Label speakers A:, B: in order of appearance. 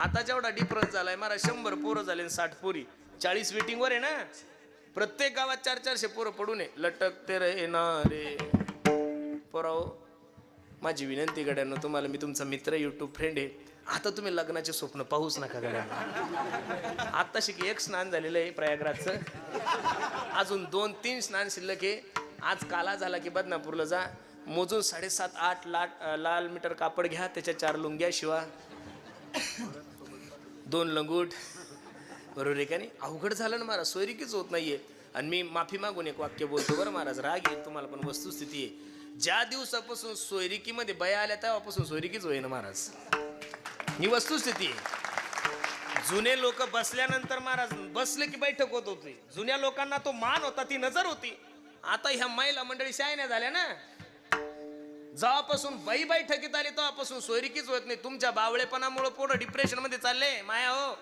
A: आता जेवढा डिफरन्स झालाय मला 100 पोरं झाले 60 पोरी 40 वेटिंग वर आहे ना. प्रत्येक गावात 400-400 पोरं पडून आहे. लटकते रे ना रे पोराओ. माझी विनंती गड्यांनो तुम्हाला, मी तुमचा मित्र यूट्यूब फ्रेंड आहे. आता तुम्ही लग्नाचे स्वप्न पाहूच नका गड्यांनो. आता शिक एक स्नान झालेलं आहे प्रयागराजचं, अजून 2-3 स्नान शिल्लक आहे. आज काला झाला की बदनापूरला जा, मोजून 7.5-8 लाल मीटर कापड घ्या, त्याच्या 4 लुंग्या शिवा, 2 लंगूट. बरोबर आहे का नाही? अवघड झालं ना महाराज, सोयरिकीच होत नाहीये. आणि मी माफी मागून एक वाक्य बोलतो बरं महाराज, राग येईल तुम्हाला पण वस्तुस्थिती आहे. ज्या दिवसापासून सोयरिकीमध्ये बया आल्या तेव्हापासून सोयरिकीच होईना महाराज, ही वस्तुस्थिती आहे. जुने लोक बसल्यानंतर महाराज बसले की बैठक होत होती. जुन्या लोकांना तो मान होता, ती नजर होती. आता ह्या महिला मंडळी शायन्या झाल्या ना, जेव्हापासून बाई बैठकीत आली तेव्हापासून सोयरिकीच होत नाही. तुमच्या बावळेपणामुळे पोरं डिप्रेशन मध्ये चालले माया हो.